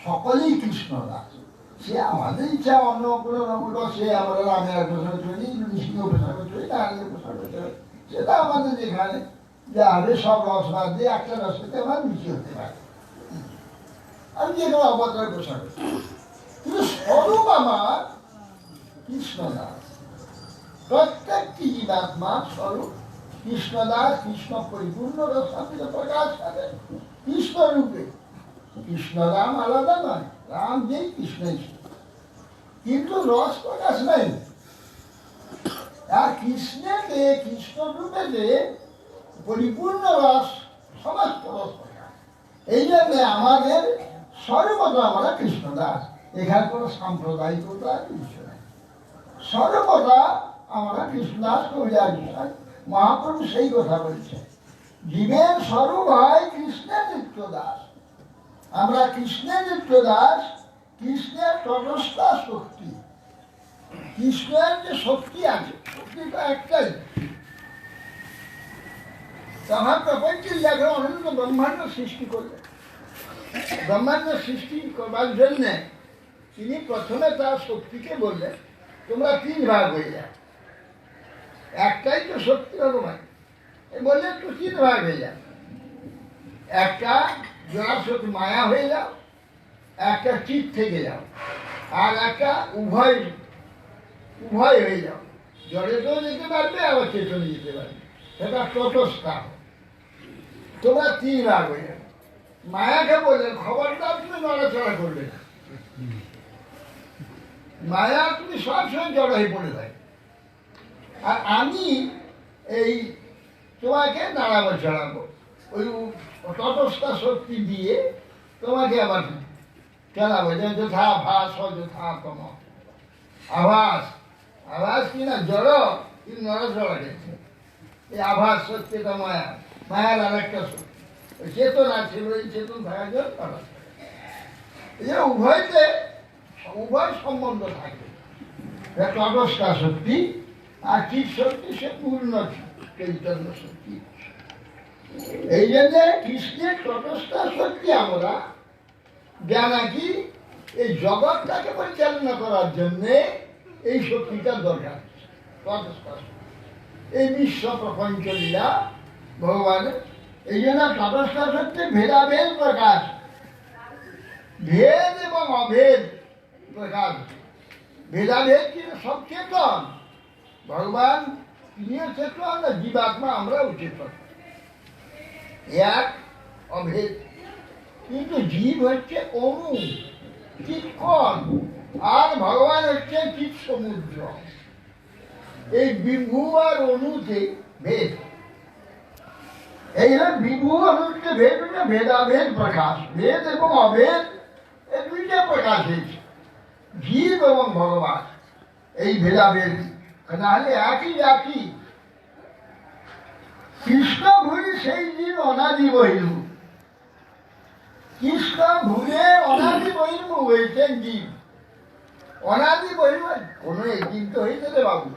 সকলেই কৃষ্ণ দাস। সে আমাদের ইচ্ছা অন্য কোনো রসে আমরা রামের প্রসাদ চলি, নৃসিংহ প্রসাদ চলি, নারায়ণের প্রসাদ চলি, সেটা আমাদের যেখানে যে আগে সব রস বাদ দিয়ে একটা রসেতে আমার মিশে হতে পারে, আমি যে কোনো অবতারের প্রসাদ। কিন্তু স্বরূপ আমার কৃষ্ণদাস, প্রত্যেকটি জীবাত্মার স্বরূপ কৃষ্ণদাস, কৃষ্ণ পরিপূর্ণ রসামৃত প্রকাশ করে কৃষ্ণ রূপে। কৃষ্ণরাম আলাদা নয়, রাম যেই কৃষ্ণই, কিন্তু রস প্রকাশ নাই। আর কৃষ্ণেতে, কৃষ্ণ রূপে যে পরিপূর্ণ রস, সমস্ত রস প্রকাশ। এই জন্য আমাদের সর্বদা আমরা কৃষ্ণদাস, এখানে কোনো সাম্প্রদায়িকতার বিষয় নেই, সর্বদা আমরা কৃষ্ণদাস কবিরাজ বিষয়। মহাপ্রভু সেই কথা বলছে, জীবের স্বরূপ হয় কৃষ্ণের নিত্য দাস। আমরা কৃষ্ণের নিত্য দাস, কৃষ্ণের তটস্থা শক্তি, কৃষ্ণের যে শক্তি আছে, শক্তিটা একটাই। তাহার প্রপঞ্চের জায়গায় অনন্ত ব্রহ্মাণ্ড সৃষ্টি করলেন। ব্রহ্মাণ্ড সৃষ্টি করবার জন্যে তিনি প্রথমে তার শক্তিকে বললেন তোমরা 3 ভাগ হয়ে যাও, একটাই তো শক্তি ভগবান, বললেন তো 3 ভাগ হয়ে যাও, একটা জড়াশক্ত মায়া হয়ে যাও, একটা চিত থেকে যাও, আর একটা উভয় হয়ে যাও, জড়েতেও যেতে পারবে আবার চেতনে যেতে পারবে, সেটা তটস্থা। তোমরা 3 ভাগ হয়ে যাবে। মায়াকে বললেন খবরদার তুমি নড়াচড়া করবে না, মায়া তুমি সবসময় জড় হয়ে পড়ে থাকে, আর আমি এই তোমাকে নাড়াবো চড়াবো, ওই তটস্থা শক্তি দিয়ে তোমাকে আবার চলাবো, যে যথা ভাস যথা তম। আভাস, আভাস কি না জড়, কিন্তু নড়াচড়া গেছে। এই আভাস সত্যিটা মায়া, মায়ার আর একটা শক্তি, ওই চেতন আছে, ওই চেতন থাকার জন্য নড়াচড়া। এই উভয়তে উভয় সম্বন্ধ থাকে, তটস্থা শক্তি আর চিৎ শক্তি, সে পূর্ণ চৈতন্য শক্তি। এই জন্য কৃষ্ণের তটস্থা শক্তি আমরা যা নাকি এই জগৎটাকে পরিচালনা করার জন্যে এই শক্তিটা দরকার। তটস্থা এই বিশ্ব প্রপঞ্চ লীলা ভগবানের, এই জন্য তটস্থা শক্তি ভেদাভেদ প্রকাশ, ভেদ এবং অভেদ প্রকাশ। ভেদাভেদ কিন্তু সব চেতন, ভগবান তিনিও চেতন, জীবাত্মা আমরাও চেতন, এক অভেদ। কিন্তু জীব হচ্ছে অণু, চিৎকণ, আর ভগবান হচ্ছে চিৎ সমুদ্র। এই বিভু আর অণুতে ভেদ, এই বিভু অনুকে ভেদ, ভেদাভেদ প্রকাশ। ভেদ এবং অভেদ এই দুইটা প্রকাশ হয়েছে, জীব এবং ভগবান। এই ভেদাভেদ নাহলে একই জাতি, কৃষ্ণ ভুলি সেই দিন অনাদি বহির্মু, কৃষ্ণ ভুলে অনাদি বহির্মু হয়েছেন জীব। অনাদি বহির্মু কোনো একদিন তো হয়েছে রে বাবু,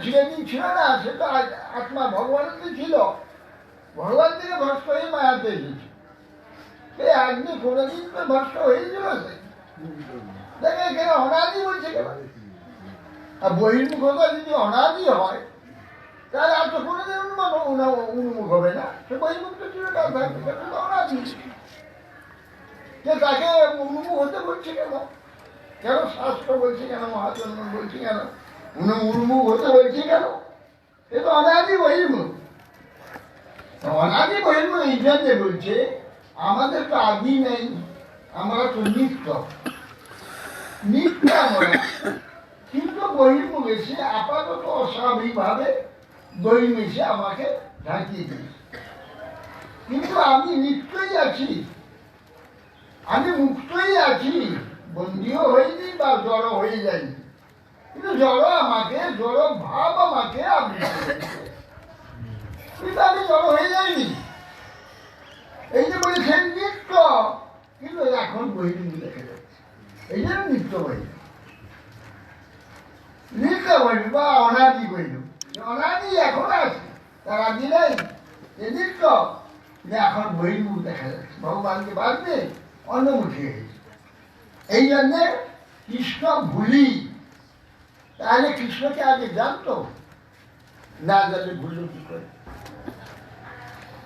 সেদিন ছিল না, সে তো আত্মা ভগবানের তো ছিল, ভগবান থেকে ভ্রষ্ট হয়ে মায়াতে এসেছে। সেই আগ্নি কোনোদিন তো ভ্রষ্ট হয়েছিল, দেখে এখানে অনাদি বলছে কেন? আর বহির্মুখতা যদি অনাদি হয় তাহলে আর তো কোনোদিন উন্মুখ হবে না, সে বহির্মুখ তো চিরকাল থাকবে, সেটা তো অনাদি। যে তাকে উন্মুখ হতে বলছে কেন? কেন শাস্ত্র বলছে কেন? মহাচন্দ্র বলছে কেন? উন্মুখ হতে বলছে কেন? এ তো অনাদি বহির্মুখ। অনাদি বহির্মুখ এই জন্য বলছে আমাদের তো আদি নেই, আমরা তো নিত্য নিত্য আমরা, কিন্তু বহির্মুখ এসে আপাতত অস্বাভাবিকভাবে দৈম এসে আমাকে ঢাকিয়ে দিয়েছে। কিন্তু আমি নিত্যই আছি, আমি মুক্তই আছি, বন্দিও হয়নি বা জড় হয়ে যায়নি, কিন্তু জড় আমাকে, জড় ভাব আমাকে আবৃত করেছে, কিন্তু আমি জড় হয়ে যাইনি। এই যে বলেছেন নিত্য, কিন্তু এখন বহির্মুখ দেখা যাচ্ছে, এই জন্য নিত্য বহির্মুখ। নিত্য বহির্মুখ বা অনাদি বহির্মুখ, অনাদি এখন আছে, তার আদি নেই, নিত্য, এখন বহির্মুখ দেখা যাচ্ছে, ভগবানকে বাদবে অন্যমুখী হয়েছে। এই জন্যে কৃষ্ণ ভুলি। তাহলে কৃষ্ণকে আগে জানতো না, জানলে ভুললো কি করে?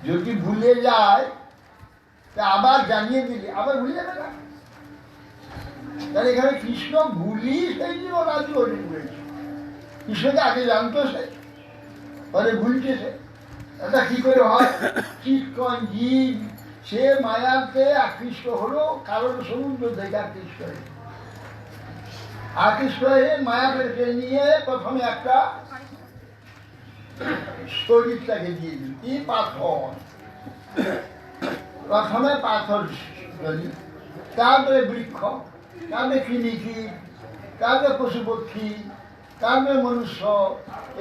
যদি ভুলে যায় তা আবার জানিয়ে দিলে আবার ভুলে যাবে না। তাহলে এখানে কৃষ্ণ ভুলি সেই জন্য রাজি হয়েছে, কৃষ্ণকে আগে জানতো সে, পরে ভুলছে সে। এটা কি করে হয়? চিৎকন জীব সে মায়াতে আকৃষ্ট হলো, কারণ সমুদ্র থেকে আকৃষ্ট হয়ে, আকৃষ্ট হয়ে মায়াকে নিয়ে প্রথমে একটা শরীরটাকে দিয়ে দিল, কি পাথর, প্রথমে পাথর শরীর, তারপরে বৃক্ষ, তারপরে কৃমিকি, তারপরে পশু পক্ষী, তারপরে মনুষ্য।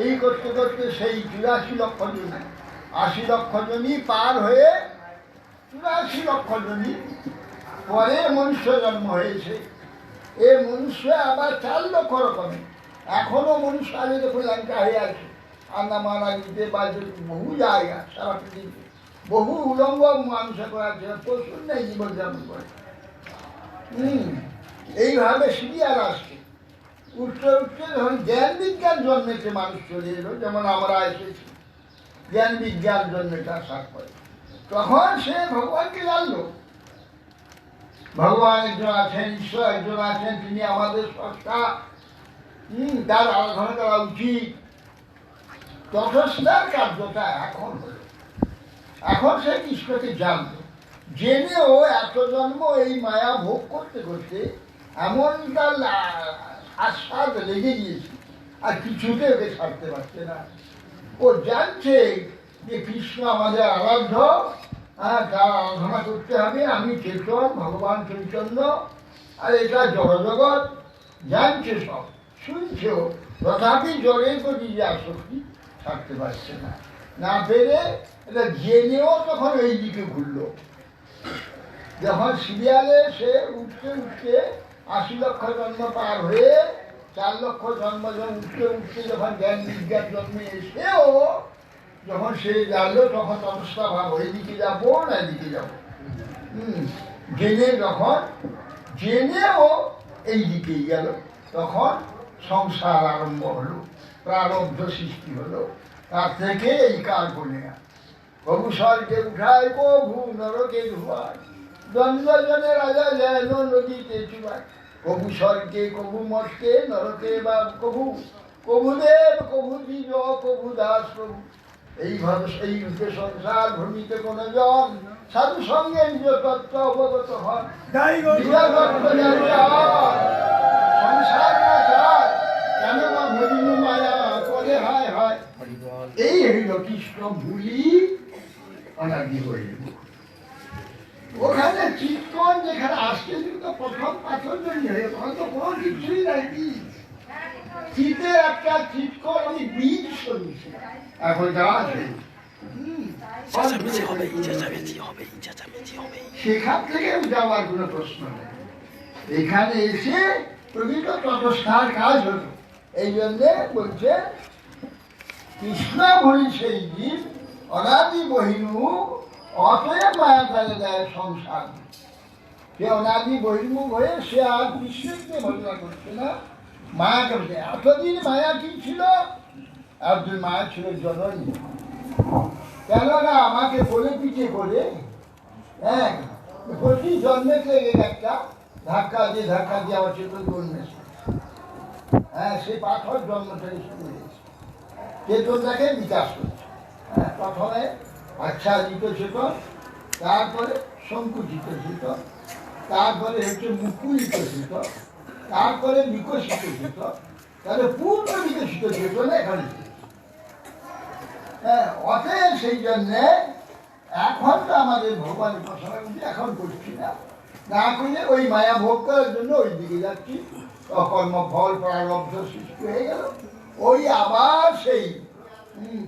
এই করতে করতে সেই ৮৪ লক্ষ জমি, ৮০ লক্ষ জমি পার হয়ে ৮৪ লক্ষ জমি পরে মনুষ্য জন্ম হয়েছে। এ মনুষ্য আবার ৪ লক্ষ রকমের, এখনো মনুষ্য আগে দেখুন লঙ্কা হয়ে আছে, আন্দামান আদিতে বা বহু জায়গা সারা পৃথিবীতে বহু উলঙ্গ মানুষ করা আছে, প্রচুর নেই জীবনযাপন করে। এইভাবে সিরিয়াল আসছে, উঠতে উঠতে যখন জ্ঞান বিজ্ঞান জন্মেছে, মানুষ চলে এলো, যেমন আমরা এসেছি, জ্ঞান বিজ্ঞান জন্মেছে আসার পরে, তখন সে ভগবানকে জানলো। ভগবান একজন আছেন, ঈশ্বর একজন আছেন, তিনি আমাদের স্রষ্টা, তার আরাধনা করা উচিত। তথস্থার কার্যটা এখন হলো, এখন সে কৃষ্ণকে জানলো, জেনেও এত জন্ম এই মায়া ভোগ করতে করতে এমন তার আস্বাদ লেগে গিয়েছে, আর কিছুতে ওকে ছাড়তে পারছে না। ও জানছে যে কৃষ্ণ আমাদের আরাধ্য, তার আরাধনা করতে হবে, আমি চেতন, ভগবান চৈতন্য, আর এটা জড়জগৎ, জানছে সব, শুনছেও, তথাপি জড়ের প্রতি যে আসক্তি থাকতে পারছে না, না পেরে এটা জেনেও তখন এই দিকে ঘুরলো। যখন সিরিয়ালে সে উঠতে উঠতে ৮০ লক্ষ জন্ম পার হয়ে ৪ লক্ষ জন্ম যখন উঠতে উঠতে যখন জ্ঞান বিজ্ঞান জন্মে এসেও যখন সে জানলো, তখন অবস্থা ভাব এইদিকে যাবো না এদিকে যাবো, জেনে যখন জেনেও এই দিকেই গেল, তখন সংসার আরম্ভ হলো, প্রারব্ধ সৃষ্টি হলো, তার থেকে এই কাল বলে কবু স্বর্গে উঠায়, কবু নরকে ধুয়ায়, দ্বন্দ্বজনে রাজা যেন নদীতে চুবায়, কবু স্বর্গে কবু মর্তে নরকে বা কবু, কবু দেব কবু দ্বিজ কবু দাস প্রভু। এইভাবে সেই রূপে সংসার ভূমিতে কোন জন সাধু সঙ্গে নিজ তত্ত্ব অবগত হন, সংসার না চায় কেন বা ভরিনু মায়া করে, হায় হায়। এই হইল কৃষ্ণ ভুলি অনাদি হইল। ওখানে চিৎকন যেখানে আসছে, কিন্তু প্রথম পাথর জন্য হয়তো কোনো কিছুই নাই, বীজ চিতের একটা চিৎকন, আমি বীজ সরিয়েছিলাম, এখন যাওয়া আছে সেখান থেকে যাওয়ার কোনো প্রশ্ন নেই। এখানে এসে প্রকৃত তটস্থার কাজ হলো। এই জন্যে বলছে কৃষ্ণ বলি সেই জীব অনাদি বহির্মুখ অতএব মায়া তালে দেয় সংসার। সে অনাদি বহির্মুখ হয়ে সে আর কৃষ্ণকে ভজনা করছে না, মায়া করছে। এতদিন মায়া কি ছিল? এতদিন মায়া ছিল জননী। কেননা আমাকে বলে পিঠে করে, হ্যাঁ, প্রতি জন্মে একটা ধাক্কা দিয়ে আমার চেতন জন্মেছে। হ্যাঁ, সেই পাথর জন্ম থেকে শুরু হয়েছে, চেতনটাকে বিকাশ করছে। হ্যাঁ, প্রথমে আচ্ছাদিত চেতন, তারপরে সংকুচিত চেতন, তারপরে হচ্ছে মুকুলিত চেতন, তারপরে বিকশিত চেতন, তাহলে পূর্ণ বিকশিত চেতন এখানে। হ্যাঁ, অতএব সেই জন্যে এখন তো আমাদের ভগবানের কথা এখন করছি না, না করলে ওই মায়া ভোগ করার জন্য ওই দিকে যাচ্ছি। কর্মফল প্রারব্ধ সৃষ্টি হয়ে গেল, ওই আবার সেই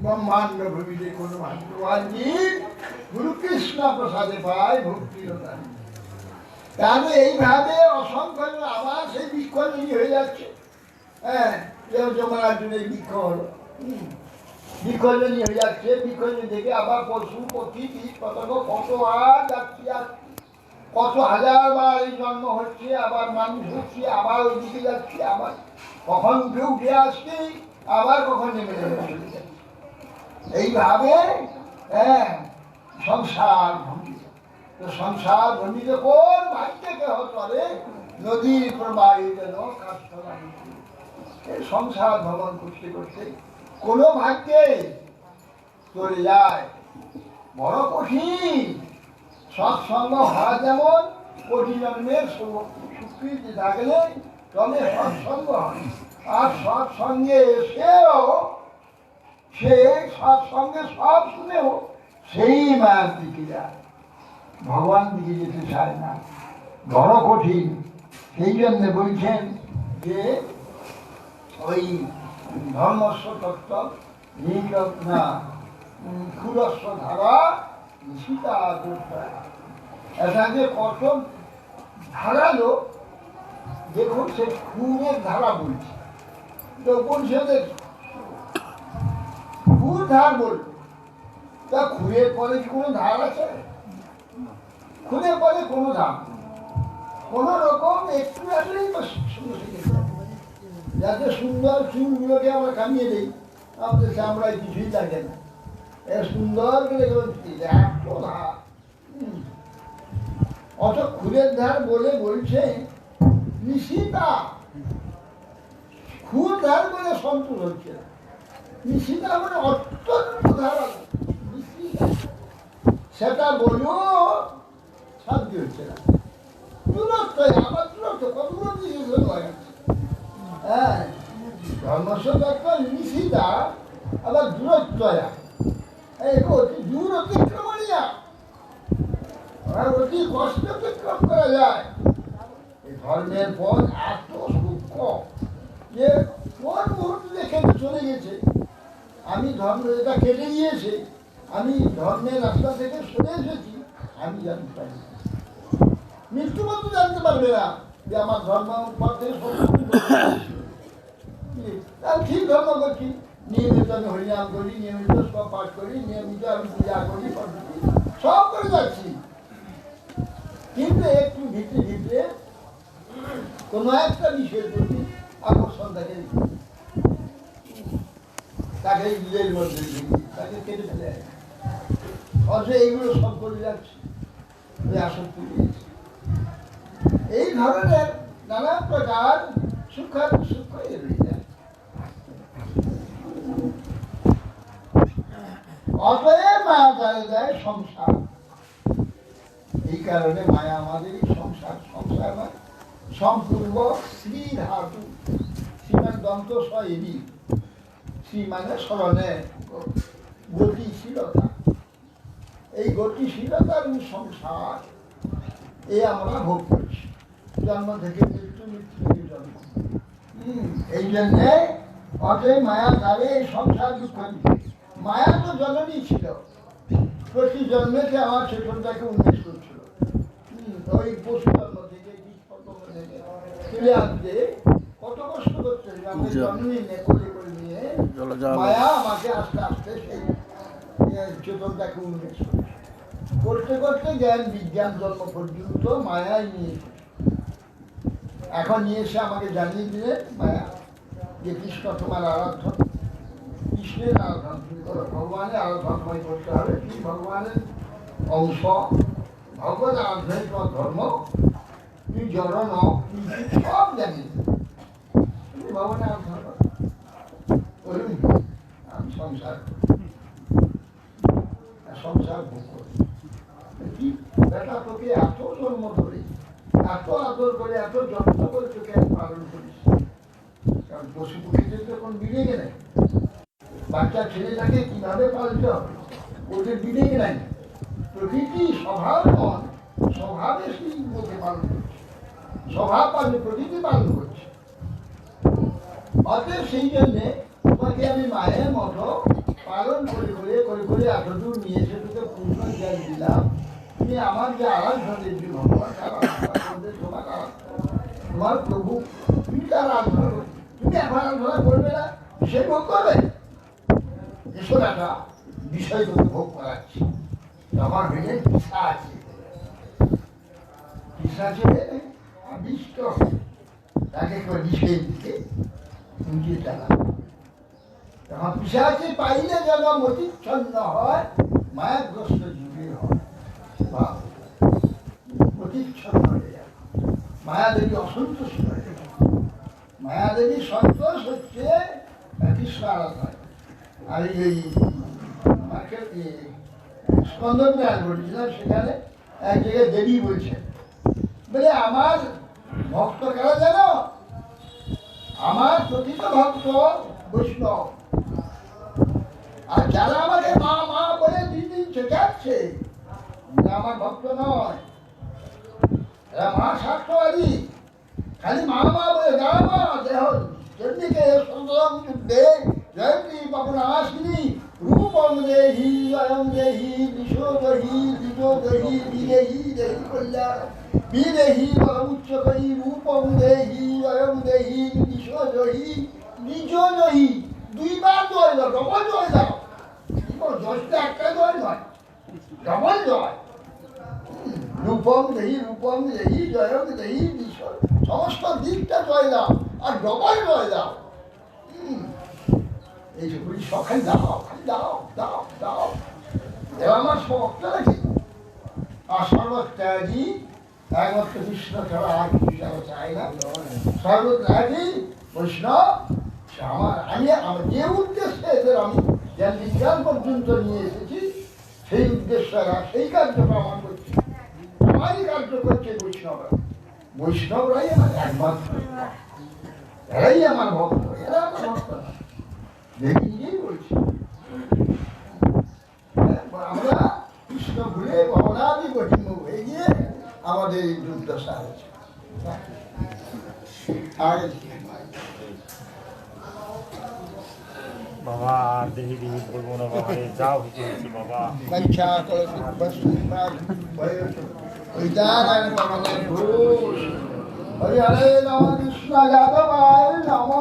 ব্রহ্মাণ্ড ভূমিতে কোনো ভাগ্যবান জীব গুরু কৃষ্ণ প্রসাদে পায় ভক্তিরতা। তাহলে এইভাবে অসংখ্য আবার সেই বৃক্ষজনী হয়ে যাচ্ছে। হ্যাঁ, যমুনার জন্য বৃক্ষ হলো, বৃক্ষজনী হয়ে যাচ্ছে। বৃক্ষজনী থেকে আবার পশু পক্ষী কীট পতঙ্গ কত আর যাচ্ছি, আর কত হাজার বার এই জন্ম হচ্ছে, আবার মানুষ হচ্ছে, আবার ওই দিকে যাচ্ছি, আবার কখন উঠে আসছি, আবার কখন নেমে যাচ্ছে। এইভাবে হ্যাঁ সংসার ভূমি। তো সংসার ভূমিতে কোন ভাগ্যে কেহ চলে নদীর প্রবাহে যেন কাষ্ঠ লাগে। এই সংসার ভ্রমণ করতে করতে কোনো ভাগ্যে চলে যায়, বড় কঠিন। সৎসঙ্গ হওয়া যেমন কোটি জন্মের স্বীকৃতি থাকলে তবে সৎসঙ্গ হয়। আর সৎসঙ্গে এসেও সে সৎসঙ্গে সব শুনেও সেই মায়ের দিকে যায়, ভগবান দিকে যেতে চায় না, বড় কঠিন। সেই জন্যে বলছেন যে ওই ধর্মস্ব তত্ত্ব না ক্ষুরস্ব ধারা সীতা এটা যে কত ধারালো, দেখুন সে খুনের ধারা বলছে। তো উপনিষদের খুর ধার বলবে, তা খুরের পরে কি কোনো ধার আছে? খুনের পরে কোনো ধার, কোন রকম একটু আসলেই তো সুন্দর শিখেছে। যাতে সুন্দর চুলগুলোকে আমরা কামিয়ে দিই, আমাদের চামড়ায় কিছুই লাগে না। সুন্দর করে ধার, অত খুরের ধার বলে বলছে নিশিতা। খুর ধার বলে সন্তোষ হচ্ছে না, নিশিতা মানে অত্যন্ত ধারা, সেটা বলেও শান্তি হচ্ছে না। দূরত্ব, আবার দূরত্ব কতগুলো দিকে হয়ে যাচ্ছে। হ্যাঁ, ধর্মস্ব তত্ত্ব নিশিতা, আবার দূরত্ব, এই অতি দূর অতিক্রমণীয়া, অতি কষ্ট অতিক্রম করা যায়। এই ধর্মের পথ এত সূক্ষ্ম যে কোন মুহূর্তে দেখে চলে গেছে, আমি ধর্ম এটা কেটে গিয়েছে, আমি ধর্মের রাস্তা থেকে সরে এসেছি, আমি জানতে পারি। মৃত্যু মতো জানতে পারবে না যে আমার ধর্ম পথ থেকে আমি ঠিক ধর্ম করছি, নিয়মিত আমি হরিনাম করি, নিয়মিত সব পাঠ করি, নিয়মিত আমি পূজা করি, পদ্ধতি সব করে যাচ্ছি। কিন্তু একটু ভিতরে ভিতরে কোনো একটা বিষয়ের প্রতি আকর্ষণ থাকে, তাকে নিজের মধ্যে তাকে কেটে ফেলে, অথচ এইগুলো সব করে যাচ্ছে, আসক্তি দিয়েছে। এই ধরনের নানা প্রকার সূক্ষ্ম রয়ে যায়। অতএব মায়া তালে দেয় সংসার। এই কারণে মায়া আমাদের সংসার, সংসার মানে সম্পূর্ণ শ্রী ধাতু, শ্রীমান দন্ত সরি, শ্রী মানে স্মরণে গতিশীলতা, এই গতিশীলতার সংসার এ আমরা ভোগ করছি জন্ম থেকে মৃত্যু, মৃত্যু থেকে জন্ম। এই জন্যে অতএব মায়া তালে এই সংসার দুঃখ মায়া তো জননী ছিল, প্রতি জন্মেতে আমার চেতনটাকে উন্মেষ করছিল। ওই পশু জন্ম থেকে কীট পতঙ্গ থেকে তুলে আনতে কত কষ্ট করতে হবে, আমি জন্মই নেপলে করে নিয়ে মায়া আমাকে আস্তে আস্তে সেই চেতনটাকে উন্মেষ করতে করতে জ্ঞান বিজ্ঞান জন্ম পর্যন্ত মায়াই নিয়ে এসেছে। এখন নিয়ে এসে আমাকে জানিয়ে দিলে মায়া যে কৃষ্ণ তোমার আরাধ্য, কৃষ্ণের আরাধনা তুমি করো, ভগবানের আরাধনা তোমায় করতে হবে, তুমি ভগবানের অংশ, ভগবান আরাধনাই তোমার ধর্ম, তুমি জড় নও, তুমি সব জানিয়ে তুমি ভগবানের আরাধনা করো। আমি সংসার সংসার ভোগ করি, কি বেটা তোকে এত জন্ম ধরে এত আদর করে এত যত্ন করে তোকে আমি পালন করিস, কারণ পশু পক্ষীদের যখন বিবেকে নেই, বাচ্চা ছেলেটাকে কিভাবে পালতে হবে ওদের বিবেকে নাই, প্রকৃতি স্বভাব নয়, স্বভাবে সেই মধ্যে পালন করছে, স্বভাব পালন প্রকৃতি পালন করছে। অতএব সেই জন্যে তোমাকে আমি মায়ের মতো পালন করে করে করে করে এতদূর নিয়ে এসে তোকে পূর্ণ জ্ঞান দিলাম, তুমি আমার যে আরাধ্য দেবী ভগবান তোমার প্রভু, তুমি তার আরাধনা করবে, তুমি এখন আরাধনা করবে না, সে ভোগ করবে। এসব একটা বিষয় তোকে ভোগ করাচ্ছি, আমার হইলে পিসা আছে, পিসা ছেলে আবিষ্ট তাকে বিষের দিকে উঁচিয়ে টানা, তখন পিসাচে পাইলে যেন মতিচ্ছন্ন হয়, মায়াগ্রস্ত জীবে হয়, মতিচ্ছন্ন হয়ে যায়, মায়াদেবী অসন্তুষ্ট হয়ে যায়। মায়াদেবী সন্তোষ হচ্ছে কৃষ্ণ আরাধনা। আর এই স্কন্দন বলছিলাম, সেখানে এক জায়গায় দেবী বলছেন, বলে আমার ভক্ত কারা জানো, আমার প্রকৃত ভক্ত বৈষ্ণব, আর যারা আমাকে মা মা বলে দিন দিন শেখাচ্ছে আমার ভক্ত নয়, এরা মা স্বার্থবাদী, খালি মা মা বলে যারা মা দেহ চন্ডিকে সুন্দরম যুদ্ধে জয়ন্তী পবনাশিনী রূপং দেহি অয়ং দেহি দিশো দহি দিজো দহি বিদেহি দেহি কল্যাণ বিদেহি পরমুচ্চ করি রূপং দেহি অয়ং দেহি দিশো দহি দিজো দহি, দুইবার জয় দাও, ডবল জয় দাও, জয়টা একটা জয় নয়, ডবল জয়। রূপং দেহি জয়ং দেহি দিশো, সমস্ত দিকটা জয় দাও আর ডবল জয় দাও। এই যে বলি সকাল দাও, খালি দাও দাও দাও, এবার আমার ভক্তরা নাকি আর সর্বত্যাগী, একমাত্র কৃষ্ণ ছাড়া আর কিছু ছাড়া চাই না, সর্বত্যাগী বৈষ্ণব আমার, আমি আমার যে উদ্দেশ্যে এদের আমি জ্ঞান বিজ্ঞান পর্যন্ত নিয়ে এসেছি, সেই উদ্দেশ্যরা সেই কার্যটা আমার করছে, আমারই কার্য করছে বৈষ্ণবরা, বৈষ্ণবরাই আমার একমাত্র, এরাই আমার ভক্ত, এরা আমার ভক্ত না, দেখি নিজেই বলছি। আমরা কৃষ্ণ ভুলে ভবনাদি কঠিন হয়ে গিয়ে আমাদের এই দুর্দশা হয়েছে। বাবা আর দেখি দেখি বলবো না বাবা, যাও হয়েছে বাবা। হরে হরে রাম কৃষ্ণ যাদব নম।